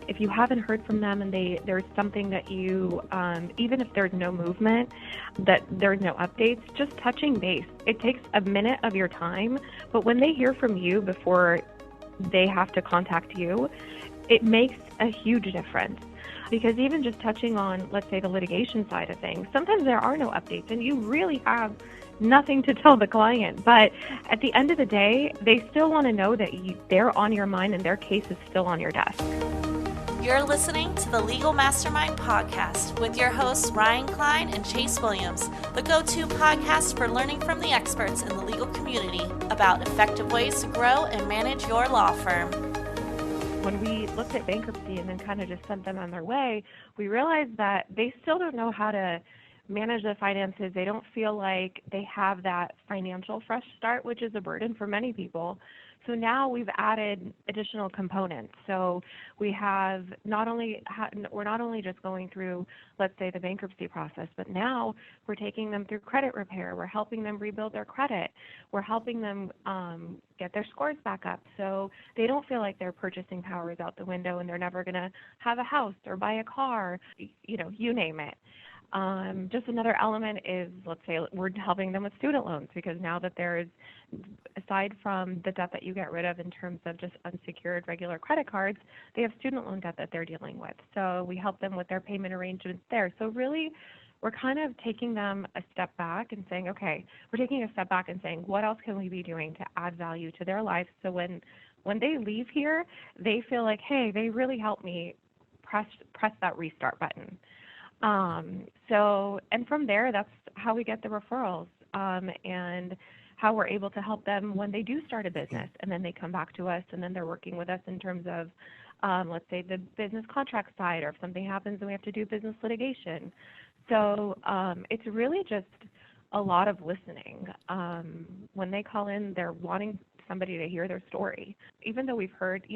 if you haven't heard from them and there's something that you, even if there's no movement, that there's no updates, just touching base. It takes a minute of your time, but when they hear from you before they have to contact you, it makes a huge difference. Because even just touching on, let's say, the litigation side of things, sometimes there are no updates and you really have nothing to tell the client. But at the end of the day, they still want to know that they're on your mind and their case is still on your desk. You're listening to the Legal Mastermind Podcast with your hosts Ryan Klein and Chase Williams, the go-to podcast for learning from the experts in the legal community about effective ways to grow and manage your law firm. When we looked at bankruptcy and then kind of just sent them on their way, we realized that they still don't know how to manage the finances. They don't feel like they have that financial fresh start, which is a burden for many people. So now we've added additional components. So we have we're not only just going through, let's say, the bankruptcy process, but now we're taking them through credit repair. We're helping them rebuild their credit. We're helping them get their scores back up so they don't feel like their purchasing power is out the window and they're never going to have a house or buy a car, you name it. Just another element is, let's say, we're helping them with student loans, because now that there's, aside from the debt that you get rid of in terms of just unsecured regular credit cards, they have student loan debt that they're dealing with. So we help them with their payment arrangements there. So really, we're kind of taking them a step back and saying, okay, we're taking a step back and saying, what else can we be doing to add value to their life? So when they leave here, they feel like, hey, they really helped me press that restart button. And from there, that's how we get the referrals, and how we're able to help them when they do start a business, and then they come back to us, and then they're working with us in terms of, let's say, the business contract side, or if something happens and we have to do business litigation. So it's really just a lot of listening. When they call in, they're wanting somebody to hear their story. Even though we've heard,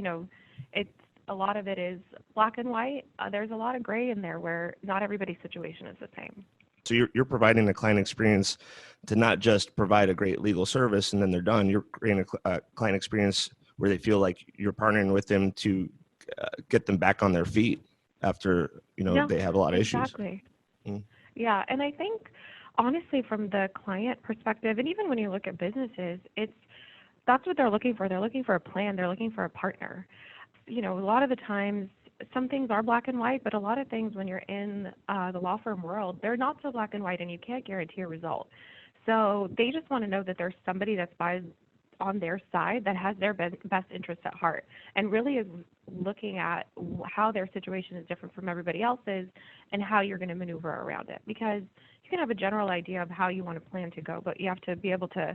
a lot of it is black and white. There's a lot of gray in there where not everybody's situation is the same. So you're providing a client experience to not just provide a great legal service and then they're done. You're creating a client experience where they feel like you're partnering with them to get them back on their feet after they have a lot of issues. Exactly. Yeah, and I think honestly, from the client perspective, and even when you look at businesses, that's what they're looking for. They're looking for a plan. They're looking for a partner. A lot of the times, some things are black and white, but a lot of things when you're in the law firm world, they're not so black and white, and you can't guarantee a result. So they just want to know that there's somebody that's on their side that has their best interests at heart and really is looking at how their situation is different from everybody else's and how you're going to maneuver around it. Because you can have a general idea of how you want to plan to go, but you have to be able to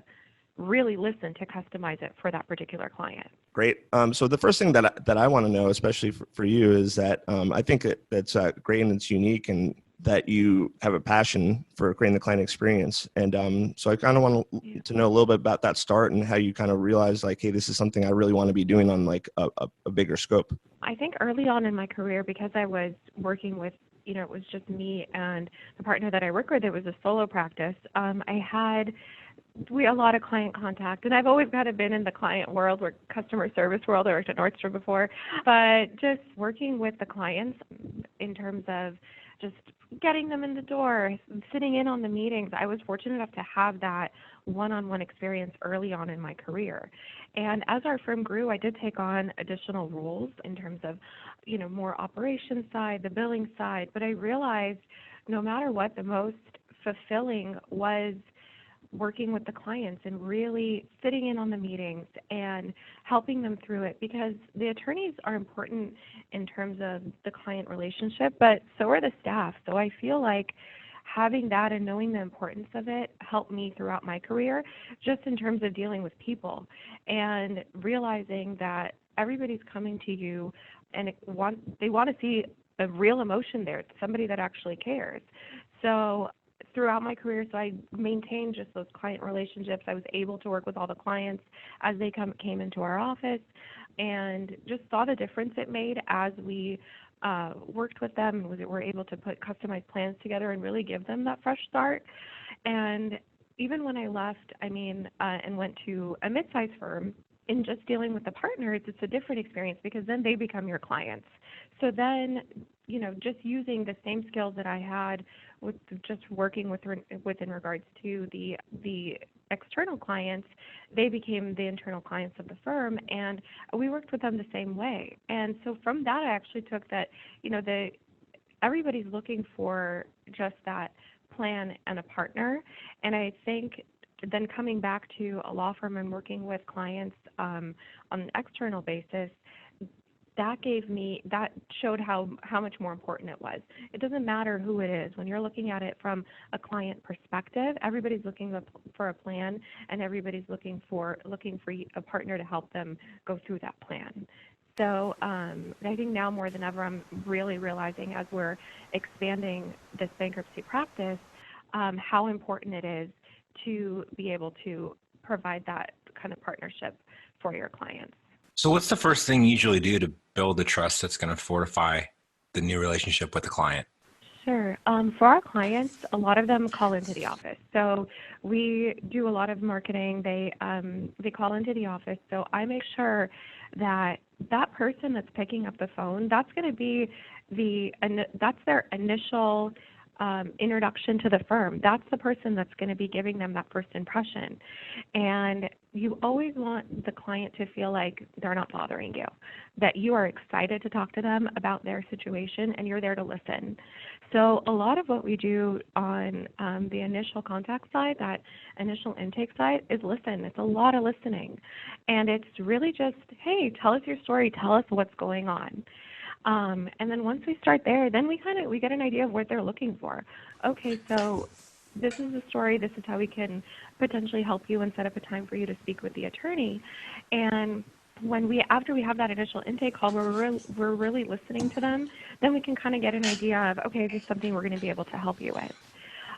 really listen to customize it for that particular client. Great. So the first thing that I want to know, especially for you, is that I think that's great and it's unique, and that you have a passion for creating the client experience. And so I kind of want to know a little bit about that start and how you kind of realize, like, hey, this is something I really want to be doing on like a bigger scope. I think early on in my career, because I was working with, it was just me and the partner that I work with, it was a solo practice. I had a lot of client contact, and I've always kind of been in the client world, or customer service world. I worked at Nordstrom before, but just working with the clients in terms of just getting them in the door, sitting in on the meetings. I was fortunate enough to have that one-on-one experience early on in my career. And as our firm grew, I did take on additional roles in terms of, more operations side, the billing side, but I realized no matter what, the most fulfilling was working with the clients and really sitting in on the meetings and helping them through it, because the attorneys are important in terms of the client relationship, but so are the staff. So I feel like having that and knowing the importance of it helped me throughout my career, just in terms of dealing with people and realizing that everybody's coming to you and they want to see a real emotion there, somebody that actually cares. So throughout my career, so I maintained just those client relationships. I was able to work with all the clients as they came into our office, and just saw the difference it made as we worked with them and were able to put customized plans together and really give them that fresh start. And even when I left, and went to a mid-sized firm, in just dealing with the partners, it's a different experience because then they become your clients. So then, just using the same skills that I had with just working with in regards to the external clients, they became the internal clients of the firm, and we worked with them the same way. And so from that, I actually took that, everybody's looking for just that plan and a partner. And I think then coming back to a law firm and working with clients on an external basis, that showed how much more important it was. It doesn't matter who it is. When you're looking at it from a client perspective, everybody's looking for a plan, and everybody's looking for a partner to help them go through that plan. So I think now more than ever, I'm really realizing as we're expanding this bankruptcy practice, how important it is to be able to provide that kind of partnership for your clients. So what's the first thing you usually do to build the trust that's going to fortify the new relationship with the client? Sure. For our clients, a lot of them call into the office. So we do a lot of marketing. They call into the office. So I make sure that person that's picking up the phone, that's going to be that's their initial introduction to the firm. That's the person that's going to be giving them that first impression. And you always want the client to feel like they're not bothering you, that you are excited to talk to them about their situation and you're there to listen. So a lot of what we do on the initial contact side, that initial intake side, is listen. It's a lot of listening. And it's really just, hey, tell us your story. Tell us what's going on. And then once we start there, then we get an idea of what they're looking for. Okay, so this is the story. This is how we can potentially help you and set up a time for you to speak with the attorney. And after we have that initial intake call where we're really listening to them, then we can kind of get an idea of, okay, this is something we're going to be able to help you with.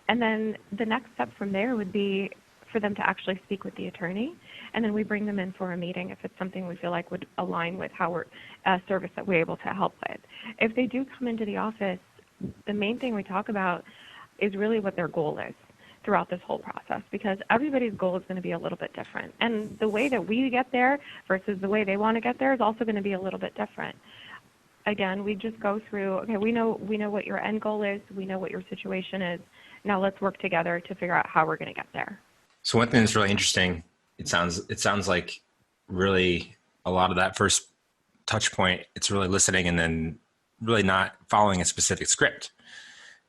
And then the next step from there would be for them to actually speak with the attorney, and then we bring them in for a meeting if it's something we feel like would align with how we're a service that we're able to help with. If they do come into the office, the main thing we talk about is really what their goal is throughout this whole process, because everybody's goal is going to be a little bit different. And the way that we get there versus the way they want to get there is also going to be a little bit different. Again, we just go through, okay, we know what your end goal is, we know what your situation is. Now let's work together to figure out how we're going to get there. So one thing that's really interesting, it sounds like really a lot of that first touch point, it's really listening and then really not following a specific script.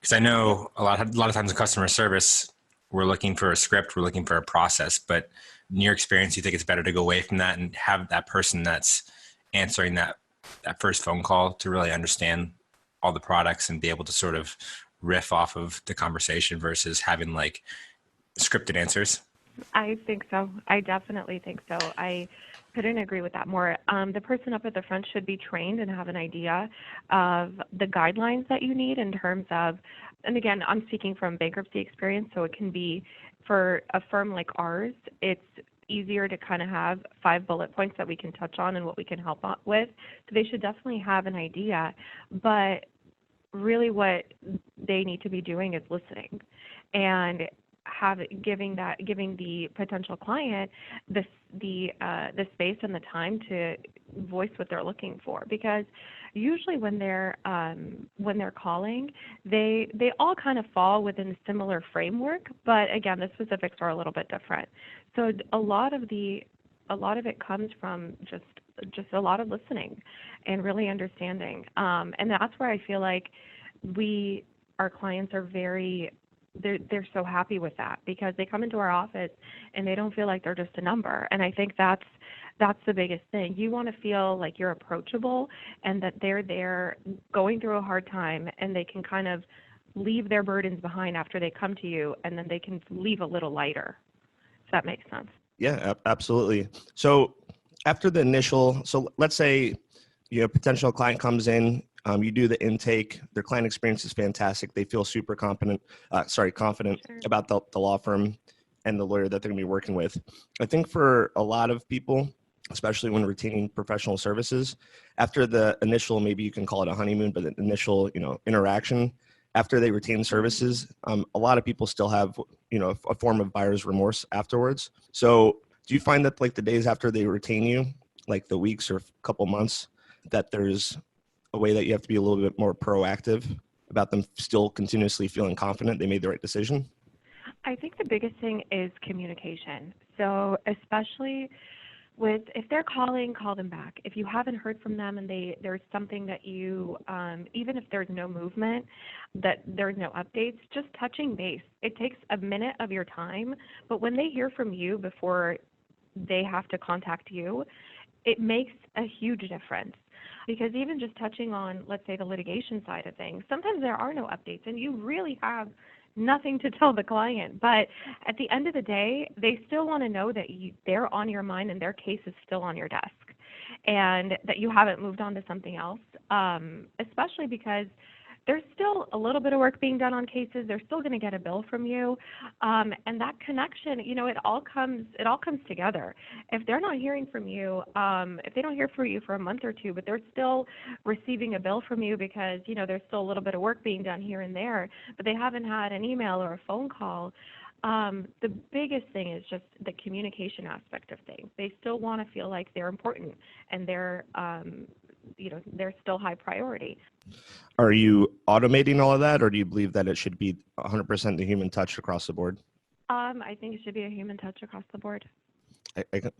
Because I know a lot of times in customer service, we're looking for a script, we're looking for a process, but in your experience, you think it's better to go away from that and have that person that's answering that first phone call to really understand all the products and be able to sort of riff off of the conversation versus having like scripted answers? I think so. I definitely think so. I couldn't agree with that more. The person up at the front should be trained and have an idea of the guidelines that you need in terms of, and again, I'm speaking from bankruptcy experience, so it can be for a firm like ours, it's easier to kind of have 5 bullet points that we can touch on and what we can help out with. So they should definitely have an idea, but really what they need to be doing is listening and giving the potential client the space and the time to voice what they're looking for, because usually when they're calling, they all kind of fall within a similar framework, but again, the specifics are a little bit different. So a lot of it comes from just a lot of listening and really understanding, and that's where I feel like our clients are they're so happy with that, because they come into our office and they don't feel like they're just a number. And I think that's the biggest thing. You want to feel like you're approachable and that they're there going through a hard time and they can kind of leave their burdens behind after they come to you, and then they can leave a little lighter. If that makes sense. Yeah, absolutely. So after the initial, so let's say your potential client comes in, you do the intake, their client experience is fantastic. They feel super confident Sure. about the law firm and the lawyer that they're gonna be working with. I think for a lot of people, especially when retaining professional services, after the initial, maybe you can call it a honeymoon, but the initial, interaction, after they retain services, a lot of people still have, a form of buyer's remorse afterwards. So Do you find that like the days after they retain you, like the weeks or couple months, that there's a way that you have to be a little bit more proactive about them still continuously feeling confident they made the right decision? I think the biggest thing is communication. So especially with, if they're calling, call them back. If you haven't heard from them and there's something that you, even if there's no movement, that there's no updates, just touching base. It takes a minute of your time, but when they hear from you before they have to contact you, it makes a huge difference. Because even just touching on, let's say, the litigation side of things, sometimes there are no updates and you really have nothing to tell the client. But at the end of the day, they still want to know that they're on your mind and their case is still on your desk and that you haven't moved on to something else, especially because there's still a little bit of work being done on cases. They're still going to get a bill from you. And that connection, it all comes together. If they're not hearing from you, if they don't hear from you for a month or two, but they're still receiving a bill from you because, there's still a little bit of work being done here and there, but they haven't had an email or a phone call, the biggest thing is just the communication aspect of things. They still want to feel like they're important and they're still high priority. Are you automating all of that, or do you believe that it should be 100% the human touch across the board? I think it should be a human touch across the board.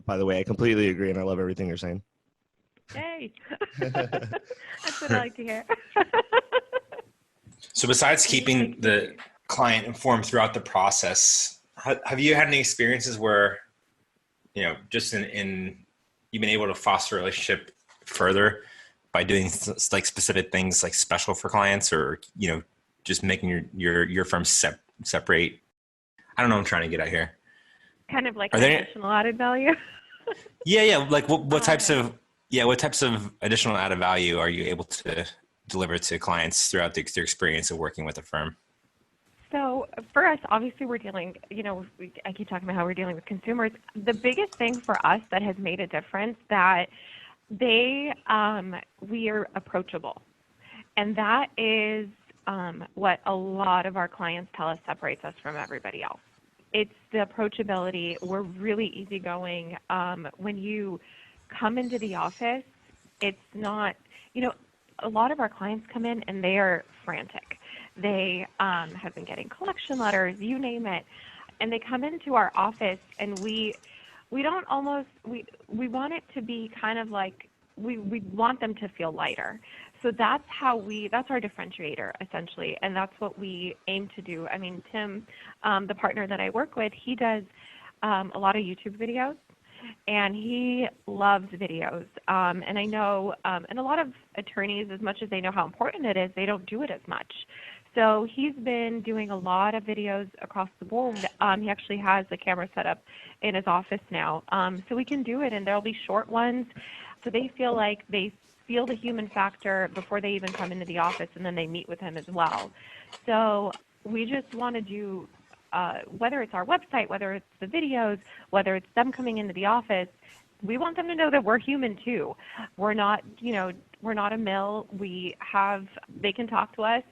By the way, I completely agree, and I love everything you're saying. Yay! That's what I like to hear. So besides keeping the client informed throughout the process, have you had any experiences where, just in you've been able to foster a relationship further by doing like specific things like special for clients, or, just making your firm separate? I don't know what I'm trying to get at here. Kind of like additional added value? Yeah. Like what types of additional added value are you able to deliver to clients throughout their experience of working with a firm? So for us, obviously we're dealing, I keep talking about how we're dealing with consumers. The biggest thing for us that has made a difference that we are approachable. And that is what a lot of our clients tell us separates us from everybody else. It's the approachability. We're really easygoing. When you come into the office, it's not, a lot of our clients come in and they are frantic. They have been getting collection letters, you name it. And they come into our office and we want it to be kind of like, we want them to feel lighter. So that's our differentiator, essentially, and that's what we aim to do. I mean, Tim, the partner that I work with, he does a lot of YouTube videos, and he loves videos. And I know, and a lot of attorneys, as much as they know how important it is, they don't do it as much. So he's been doing a lot of videos across the board. He actually has the camera set up in his office now. So we can do it, and there'll be short ones. So they feel like they feel the human factor before they even come into the office, and then they meet with him as well. So we just want to do, whether it's our website, whether it's the videos, whether it's them coming into the office, we want them to know that we're human too. We're not, we're not a mill. They can talk to us,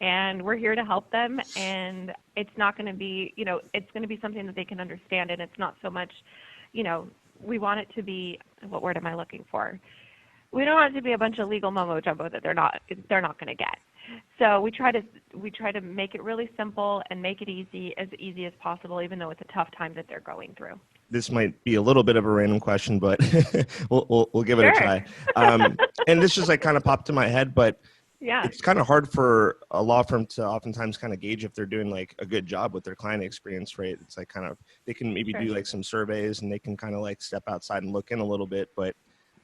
and we're here to help them. And it's not going to be, it's going to be something that they can understand. And it's not so much, we want it to be, what word am I looking for? We don't want it to be a bunch of legal mumbo jumbo that they're not going to get. So we try to make it really simple and make it as easy as possible, even though it's a tough time that they're going through. This might be a little bit of a random question, but we'll give it a try. And this just like kind of popped to my head, but yeah, it's kind of hard for a law firm to oftentimes kind of gauge if they're doing like a good job with their client experience, right? It's like kind of, they can maybe do like some surveys and they can kind of like step outside and look in a little bit, but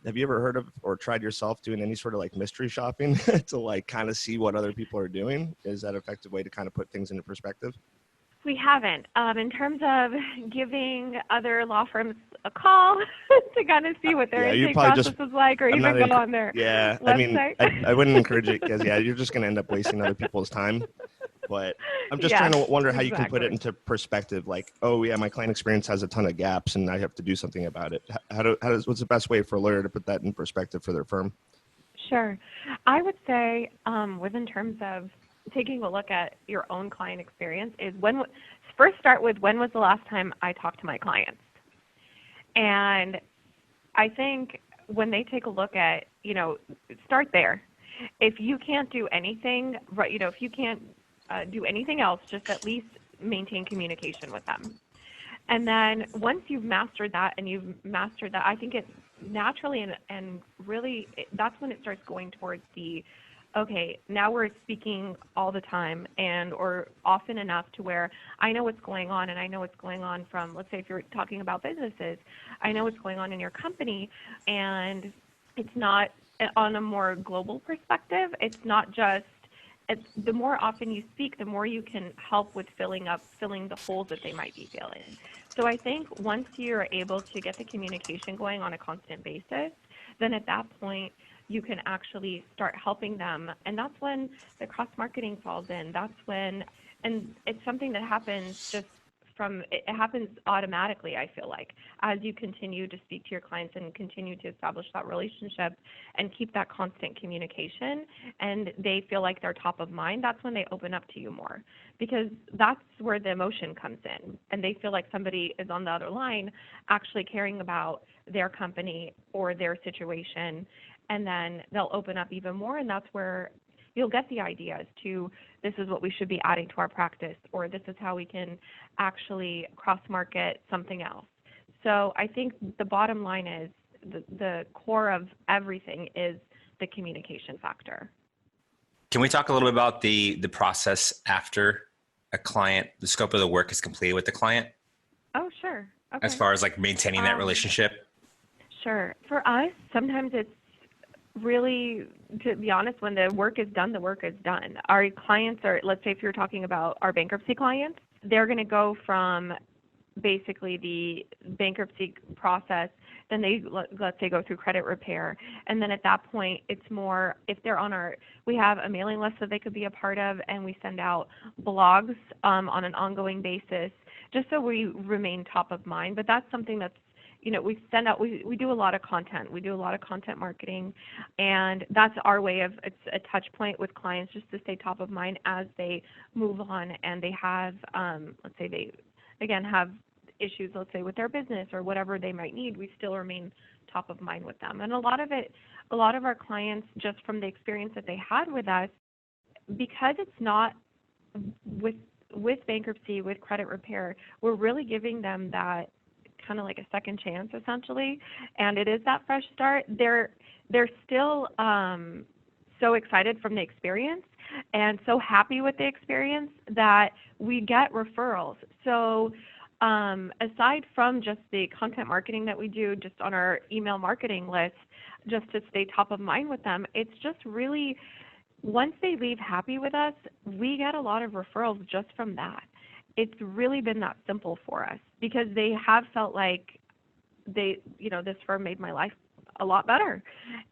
have you ever heard of or tried yourself doing any sort of like mystery shopping to like kind of see what other people are doing? Is that an effective way to kind of put things into perspective? We haven't. In terms of giving other law firms a call to kind of see what their intake process is like, or even go on their website. I mean, I wouldn't encourage it because, you're just going to end up wasting other people's time. But I'm just trying to wonder how you can put it into perspective. Like, oh, yeah, my client experience has a ton of gaps and I have to do something about it. What's the best way for a lawyer to put that in perspective for their firm? Sure. I would say within terms of taking a look at your own client experience is first start with when was the last time I talked to my clients? And I think when they take a look at, start there. If you can't do anything, right, if you can't do anything else, just at least maintain communication with them. And then once you've mastered that, I think it naturally and really, that's when it starts going towards the, okay, now we're speaking all the time or often enough to where I know what's going on, and I know what's going on from, let's say if you're talking about businesses, I know what's going on in your company, and it's not on a more global perspective. It's not just, the more often you speak, the more you can help with filling the holes that they might be feeling. So I think once you're able to get the communication going on a constant basis, then at that point you can actually start helping them. And that's when the cross-marketing falls in. That's when, and it's something that happens it happens automatically, I feel like, as you continue to speak to your clients and continue to establish that relationship and keep that constant communication, and they feel like they're top of mind, that's when they open up to you more, because that's where the emotion comes in, and they feel like somebody is on the other line actually caring about their company or their situation, and then they'll open up even more, and that's where you'll get the ideas to, this is what we should be adding to our practice, or this is how we can actually cross-market something else. So I think the bottom line is the core of everything is the communication factor. Can we talk a little bit about the process after a client, the scope of the work is completed with the client? Oh, sure. Okay. As far as like maintaining that relationship? Sure. For us, sometimes it's really, to be honest, when the work is done, the work is done. Our clients are, let's say if you're talking about our bankruptcy clients, they're going to go from basically the bankruptcy process, then they, let's say, go through credit repair. And then at that point, it's more, if they're on we have a mailing list that they could be a part of, and we send out blogs on an ongoing basis, just so we remain top of mind. But that's something that's, we send out, we do a lot of content. We do a lot of content marketing, and that's our way of, it's a touch point with clients just to stay top of mind as they move on and they have, let's say they, again, have issues, let's say with their business or whatever they might need, we still remain top of mind with them. And a lot of our clients, just from the experience that they had with us, because it's not with bankruptcy, with credit repair, we're really giving them that kind of like a second chance essentially, and it is that fresh start. They're still so excited from the experience and so happy with the experience that we get referrals. So aside from just the content marketing that we do just on our email marketing list, just to stay top of mind with them, it's just really, once they leave happy with us, we get a lot of referrals just from that. It's really been that simple for us because they have felt like this firm made my life a lot better.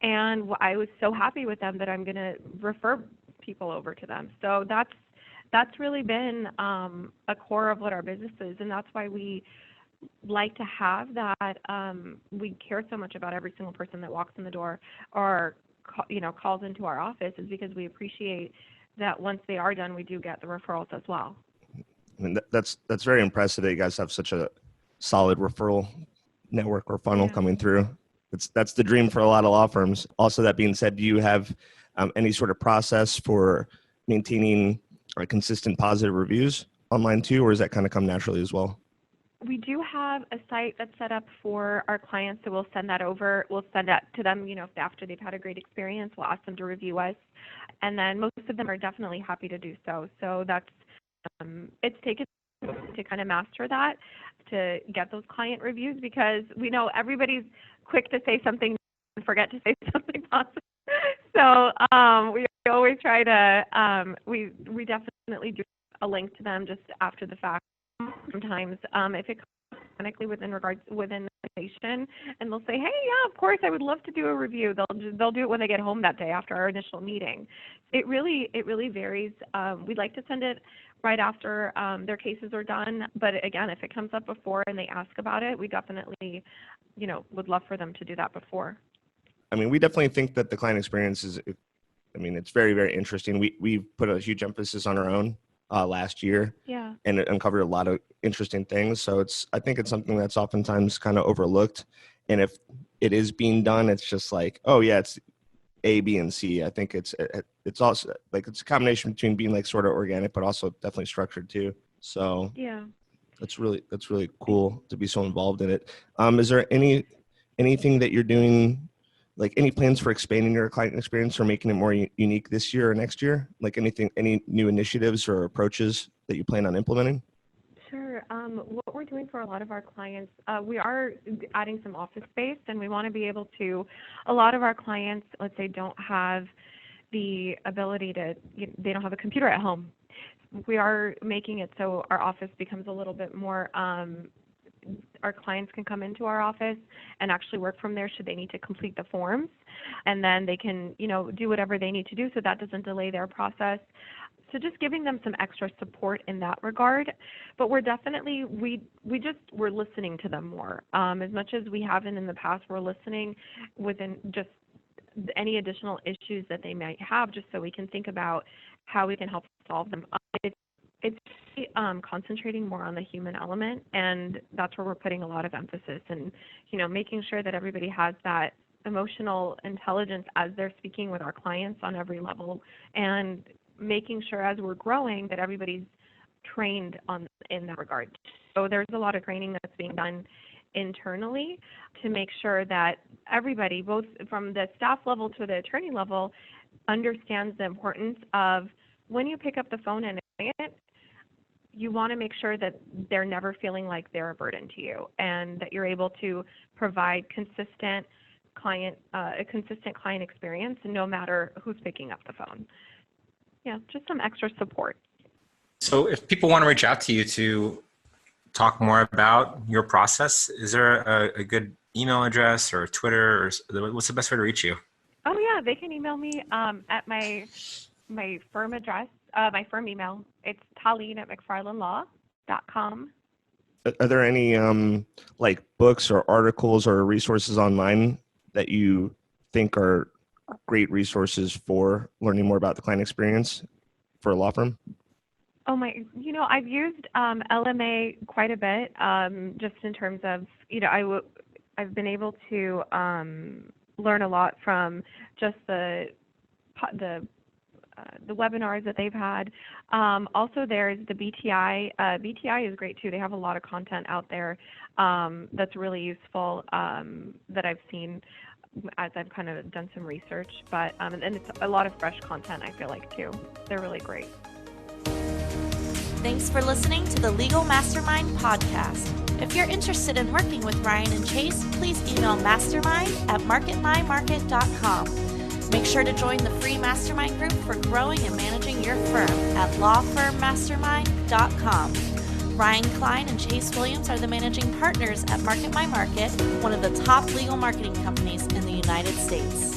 And I was so happy with them that I'm going to refer people over to them. So that's really been a core of what our business is. And that's why we like to have that. We care so much about every single person that walks in the door or, calls into our office, is because we appreciate that once they are done, we do get the referrals as well. I mean, that's very impressive that you guys have such a solid referral network or funnel coming through. That's the dream for a lot of law firms. Also, that being said, do you have any sort of process for maintaining consistent positive reviews online too, or does that kind of come naturally as well? We do have a site that's set up for our clients, so we'll send that over. We'll send that to them, after they've had a great experience, we'll ask them to review us. And then most of them are definitely happy to do so. So that's, it's taken to kind of master that, to get those client reviews, because we know everybody's quick to say something and forget to say something positive. So we always try to, we definitely do a link to them just after the fact. Sometimes if it comes organically within the station, and they'll say, hey, yeah, of course, I would love to do a review. They'll do it when they get home that day after our initial meeting. It really varies. We'd like to send it right after their cases are done. But again, if it comes up before and they ask about it, we definitely, would love for them to do that before. I mean, we definitely think that the client experience is, it's very, very interesting. We've put a huge emphasis on our own last year. Yeah. And it uncovered a lot of interesting things. So I think it's something that's oftentimes kind of overlooked. And if it is being done, it's just like, oh yeah, it's A, B, and C. I think it's also like it's a combination between being like sort of organic, but also definitely structured too. So Yeah. that's really cool to be so involved in it. Is there anything that you're doing, like any plans for expanding your client experience or making it more unique this year or next year? Like any new initiatives or approaches that you plan on implementing? Sure. What we're doing for a lot of our clients, we are adding some office space, and we want to be able to, a lot of our clients, let's say, don't have the ability to, they don't have a computer at home. We are making it so our office becomes a little bit more, our clients can come into our office and actually work from there should they need to complete the forms, and then they can, do whatever they need to do so that doesn't delay their process. So just giving them some extra support in that regard. But we're definitely, we're listening to them more. As much as we haven't in the past, we're listening within just any additional issues that they might have, just so we can think about how we can help solve them. It's concentrating more on the human element, and that's where we're putting a lot of emphasis, and making sure that everybody has that emotional intelligence as they're speaking with our clients on every level, and making sure as we're growing that everybody's trained in that regard. So there's a lot of training that's being done internally to make sure that everybody, both from the staff level to the attorney level, understands the importance of when you pick up the phone and it, you want to make sure that they're never feeling like they're a burden to you, and that you're able to provide a consistent client experience no matter who's picking up the phone. Yeah, just some extra support. So if people want to reach out to you to talk more about your process, is there a good email address or Twitter, or what's the best way to reach you? Oh yeah, they can email me at my firm address, my firm email. It's Talien at McFarlin.com. Are there any like books or articles or resources online that you think are great resources for learning more about the client experience for a law firm? Oh my, I've used LMA quite a bit, just in terms of, I've been able to learn a lot from just the webinars that they've had. Also, there's the BTI. BTI is great too. They have a lot of content out there that's really useful that I've seen as I've kind of done some research. But and it's a lot of fresh content, I feel like, too. They're really great. Thanks for listening to the Legal Mastermind podcast. If you're interested in working with Ryan and Chase, please email mastermind@marketmymarket.com. Make sure to join the free mastermind group for growing and managing your firm at lawfirmmastermind.com. Ryan Klein and Chase Williams are the managing partners at Market My Market, one of the top legal marketing companies in the United States.